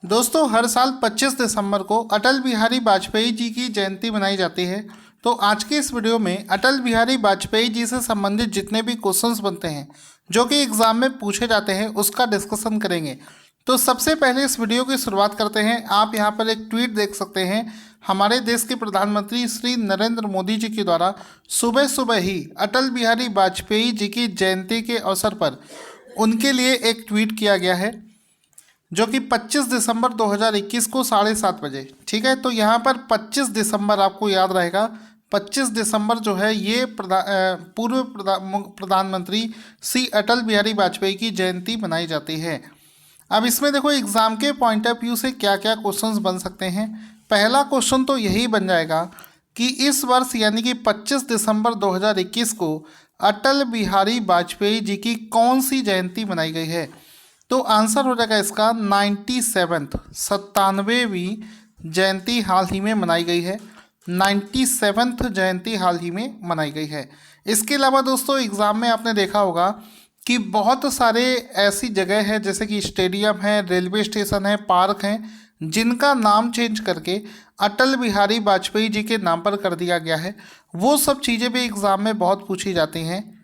दोस्तों, हर साल 25 दिसंबर को अटल बिहारी वाजपेयी जी की जयंती मनाई जाती है। तो आज के इस वीडियो में अटल बिहारी वाजपेयी जी से संबंधित जितने भी क्वेश्चंस बनते हैं जो कि एग्जाम में पूछे जाते हैं उसका डिस्कशन करेंगे। तो सबसे पहले इस वीडियो की शुरुआत करते हैं। आप यहां पर एक ट्वीट देख सकते हैं। हमारे देश के प्रधानमंत्री श्री नरेंद्र मोदी जी के द्वारा सुबह सुबह ही अटल बिहारी वाजपेयी जी की जयंती के अवसर पर उनके लिए एक ट्वीट किया गया है, जो कि 25 दिसंबर 2021 को 7:30 बजे। ठीक है, तो यहाँ पर 25 दिसंबर आपको याद रहेगा। 25 दिसंबर जो है ये पूर्व प्रधानमंत्री श्री अटल बिहारी वाजपेयी की जयंती मनाई जाती है। अब इसमें देखो एग्जाम के पॉइंट ऑफ व्यू से क्या क्या क्वेश्चंस बन सकते हैं। पहला क्वेश्चन तो यही बन जाएगा कि इस वर्ष यानी कि 25 दिसंबर 2021 को अटल बिहारी वाजपेयी जी की कौन सी जयंती मनाई गई है। तो आंसर हो जाएगा इसका 97वीं जयंती हाल ही में मनाई गई है। 97th जयंती हाल ही में मनाई गई है। इसके अलावा दोस्तों एग्ज़ाम में आपने देखा होगा कि बहुत सारे ऐसी जगह है जैसे कि स्टेडियम है, रेलवे स्टेशन है, पार्क हैं, जिनका नाम चेंज करके अटल बिहारी वाजपेयी जी के नाम पर कर दिया गया है। वो सब चीज़ें भी एग्ज़ाम में बहुत पूछी जाती हैं।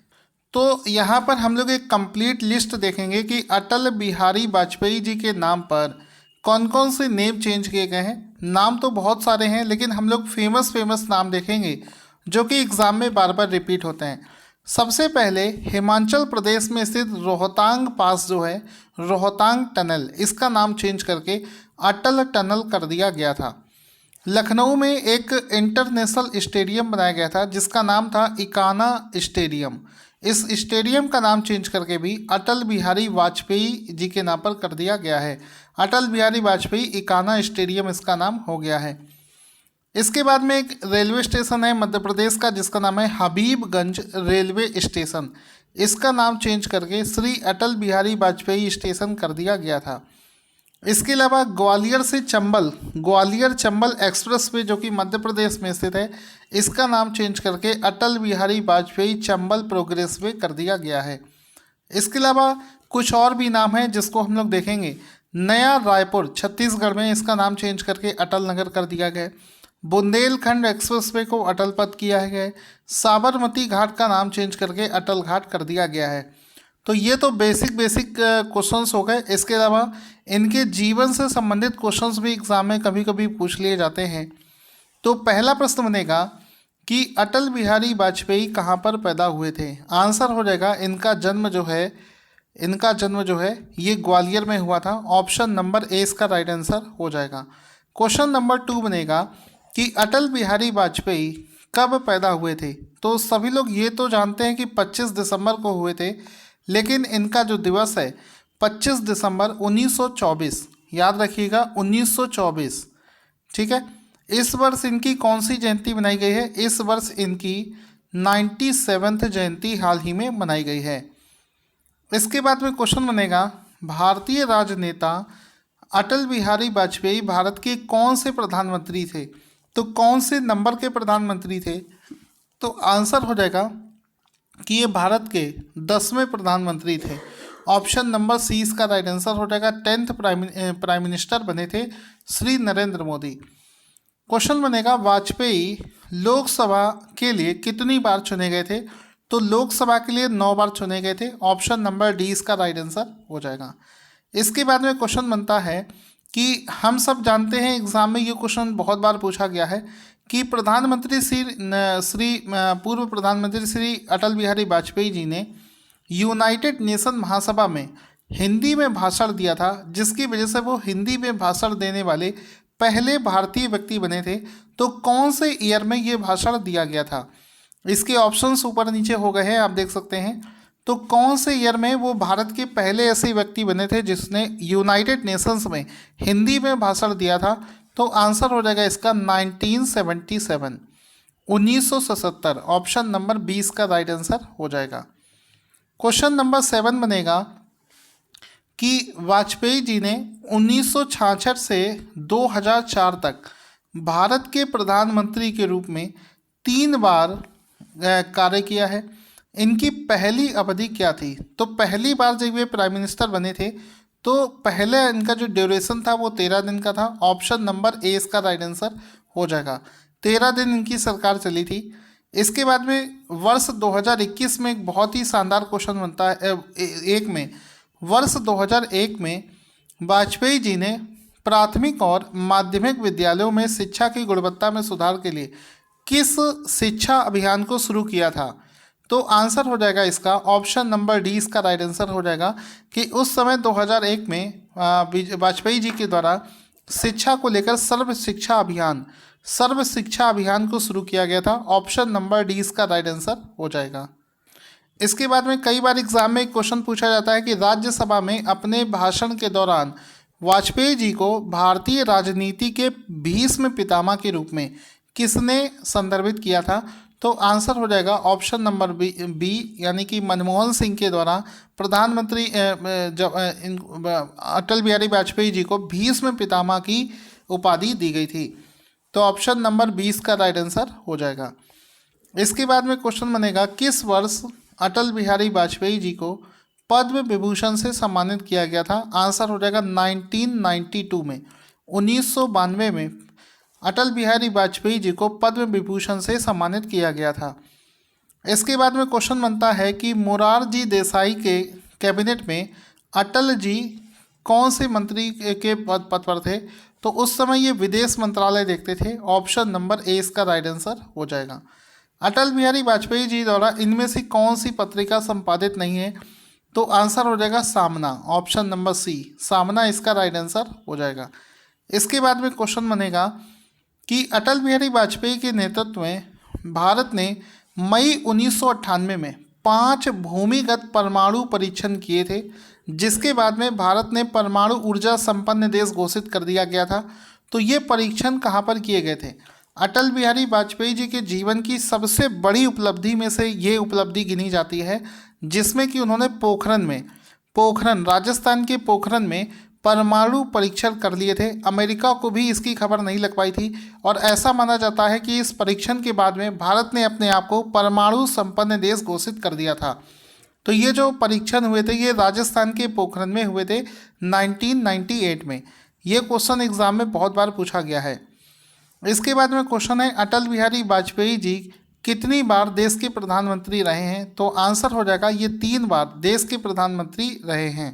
तो यहाँ पर हम लोग एक कंप्लीट लिस्ट देखेंगे कि अटल बिहारी वाजपेयी जी के नाम पर कौन कौन से नेम चेंज किए गए हैं। नाम तो बहुत सारे हैं, लेकिन हम लोग फेमस फेमस नाम देखेंगे जो कि एग्ज़ाम में बार बार रिपीट होते हैं। सबसे पहले हिमाचल प्रदेश में स्थित रोहतांग पास जो है, रोहतांग टनल, इसका नाम चेंज करके अटल टनल कर दिया गया था। लखनऊ में एक इंटरनेशनल स्टेडियम बनाया गया था जिसका नाम था इकाना स्टेडियम। इस स्टेडियम का नाम चेंज करके भी अटल बिहारी वाजपेयी जी के नाम पर कर दिया गया है। अटल बिहारी वाजपेयी इकाना स्टेडियम इसका नाम हो गया है। इसके बाद में एक रेलवे स्टेशन है मध्य प्रदेश का जिसका नाम है हबीबगंज रेलवे स्टेशन। इसका नाम चेंज करके श्री अटल बिहारी वाजपेयी स्टेशन कर दिया गया था। इसके अलावा ग्वालियर से चंबल, ग्वालियर चंबल एक्सप्रेस वे जो कि मध्य प्रदेश में स्थित है, इसका नाम चेंज करके अटल बिहारी वाजपेयी चंबल प्रोग्रेस वे कर दिया गया है। इसके अलावा कुछ और भी नाम हैं जिसको हम लोग देखेंगे। नया रायपुर छत्तीसगढ़ में, इसका नाम चेंज करके अटल नगर कर दिया गया। बुंदेलखंड एक्सप्रेस वे को अटल पथ किया है। साबरमती घाट का नाम चेंज करके अटल घाट कर दिया गया है। तो ये तो बेसिक क्वेश्चंस हो गए। इसके अलावा इनके जीवन से संबंधित क्वेश्चंस भी एग्जाम में कभी कभी पूछ लिए जाते हैं। तो पहला प्रश्न बनेगा कि अटल बिहारी वाजपेयी कहाँ पर पैदा हुए थे। आंसर हो जाएगा इनका जन्म जो है ये ग्वालियर में हुआ था। ऑप्शन नंबर ए इसका राइट आंसर हो जाएगा। क्वेश्चन नंबर 2 बनेगा कि अटल बिहारी वाजपेयी कब पैदा हुए थे। तो सभी लोग ये तो जानते हैं कि 25 दिसंबर को हुए थे, लेकिन इनका जो दिवस है 25 दिसंबर 1924, याद रखिएगा 1924। ठीक है, इस वर्ष इनकी कौन सी जयंती मनाई गई है। इस वर्ष इनकी 97th जयंती हाल ही में मनाई गई है। इसके बाद में क्वेश्चन बनेगा, भारतीय राजनेता अटल बिहारी वाजपेयी भारत के कौन से प्रधानमंत्री थे। तो कौन से नंबर के प्रधानमंत्री थे। तो आंसर हो जाएगा कि ये भारत के 10वें प्रधानमंत्री थे। ऑप्शन नंबर सी इसका राइट आंसर हो जाएगा। 10th प्राइम मिनिस्टर बने थे श्री नरेंद्र मोदी। क्वेश्चन बनेगा, वाजपेयी लोकसभा के लिए कितनी बार चुने गए थे। तो लोकसभा के लिए 9 बार चुने गए थे। ऑप्शन नंबर डी इसका राइट आंसर हो जाएगा। इसके बाद में क्वेश्चन बनता है कि हम सब जानते हैं एग्जाम में ये क्वेश्चन बहुत बार पूछा गया है कि पूर्व प्रधानमंत्री श्री अटल बिहारी वाजपेयी जी ने यूनाइटेड नेशन महासभा में हिंदी में भाषण दिया था, जिसकी वजह से वो हिंदी में भाषण देने वाले पहले भारतीय व्यक्ति बने थे। तो कौन से ईयर में ये भाषण दिया गया था। इसके ऑप्शंस ऊपर नीचे हो गए हैं, आप देख सकते हैं। तो कौन से ईयर में वो भारत के पहले ऐसे व्यक्ति बने थे जिसने यूनाइटेड नेशंस में हिंदी में भाषण दिया था। तो आंसर हो जाएगा इसका 1977, 1977। ऑप्शन नंबर 20 का राइट आंसर हो जाएगा। क्वेश्चन नंबर 7 बनेगा कि वाजपेयी जी ने 1966 से 2004 तक भारत के प्रधानमंत्री के रूप में 3 बार कार्य किया है। इनकी पहली अवधि क्या थी। तो पहली बार जब वे प्राइम मिनिस्टर बने थे तो पहले इनका जो ड्यूरेशन था वो 13 दिन का था। ऑप्शन नंबर ए इसका राइट आंसर हो जाएगा। 13 दिन इनकी सरकार चली थी। इसके बाद में वर्ष 2021 में एक बहुत ही शानदार क्वेश्चन बनता है। एक में वर्ष 2001 में वाजपेयी जी ने प्राथमिक और माध्यमिक विद्यालयों में शिक्षा की गुणवत्ता में सुधार के लिए किस शिक्षा अभियान को शुरू किया था? तो आंसर हो जाएगा इसका ऑप्शन नंबर डी इसका राइट आंसर हो जाएगा कि उस समय 2001 में वाजपेयी जी के द्वारा शिक्षा को लेकर सर्व शिक्षा अभियान को शुरू किया गया था। ऑप्शन नंबर डी इसका राइट आंसर हो जाएगा। इसके बाद में कई बार एग्जाम में एक क्वेश्चन पूछा जाता है कि राज्यसभा में अपने भाषण के दौरान वाजपेयी जी को भारतीय राजनीति के भीष्म पितामह के रूप में किसने संदर्भित किया था? तो आंसर हो जाएगा ऑप्शन नंबर बी यानी कि मनमोहन सिंह के द्वारा प्रधानमंत्री अटल बिहारी वाजपेयी जी को भीष्म पितामह की उपाधि दी गई थी। तो ऑप्शन नंबर 20 का राइट आंसर हो जाएगा। इसके बाद में क्वेश्चन बनेगा किस वर्ष अटल बिहारी वाजपेयी जी को पद्म विभूषण से सम्मानित किया गया था? आंसर हो जाएगा 1992 में, 1992 में अटल बिहारी वाजपेयी जी को पद्म विभूषण से सम्मानित किया गया था। इसके बाद में क्वेश्चन बनता है कि मोरारजी देसाई के कैबिनेट में अटल जी कौन से मंत्री के पद पर थे? तो उस समय ये विदेश मंत्रालय देखते थे। ऑप्शन नंबर ए इसका राइट आंसर हो जाएगा। अटल बिहारी वाजपेयी जी द्वारा इनमें से कौन सी पत्रिका संपादित नहीं है? तो आंसर हो जाएगा सामना, ऑप्शन नंबर सी, सामना इसका राइट आंसर हो जाएगा। इसके बाद में क्वेश्चन बनेगा कि अटल बिहारी वाजपेयी के नेतृत्व में भारत ने मई 1998 में 5 भूमिगत परमाणु परीक्षण किए थे, जिसके बाद में भारत ने परमाणु ऊर्जा संपन्न देश घोषित कर दिया गया था। तो ये परीक्षण कहाँ पर किए गए थे? अटल बिहारी वाजपेयी जी के जीवन की सबसे बड़ी उपलब्धि में से ये उपलब्धि गिनी जाती है, जिसमें कि उन्होंने पोखरन राजस्थान के पोखरन में परमाणु परीक्षण कर लिए थे। अमेरिका को भी इसकी खबर नहीं लग पाई थी और ऐसा माना जाता है कि इस परीक्षण के बाद में भारत ने अपने आप को परमाणु संपन्न देश घोषित कर दिया था। तो ये जो परीक्षण हुए थे ये राजस्थान के पोखरन में हुए थे 1998 में। ये क्वेश्चन एग्जाम में बहुत बार पूछा गया है। इसके बाद में क्वेश्चन है अटल बिहारी वाजपेयी जी कितनी बार देश के प्रधानमंत्री रहे हैं? तो आंसर हो जाएगा ये 3 बार देश के प्रधानमंत्री रहे हैं।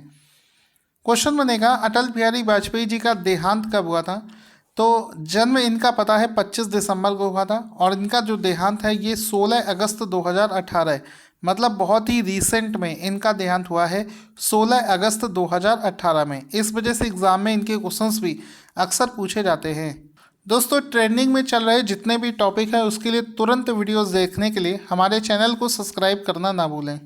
क्वेश्चन बनेगा अटल बिहारी वाजपेयी जी का देहांत कब हुआ था? तो जन्म इनका पता है 25 दिसंबर को हुआ था और इनका जो देहांत है ये 16 अगस्त 2018, मतलब बहुत ही रिसेंट में इनका देहांत हुआ है 16 अगस्त 2018 में। इस वजह से एग्ज़ाम में इनके क्वेश्चंस भी अक्सर पूछे जाते हैं। दोस्तों ट्रेंडिंग में चल रहे जितने भी टॉपिक हैं उसके लिए तुरंत वीडियोस देखने के लिए हमारे चैनल को सब्सक्राइब करना ना भूलें।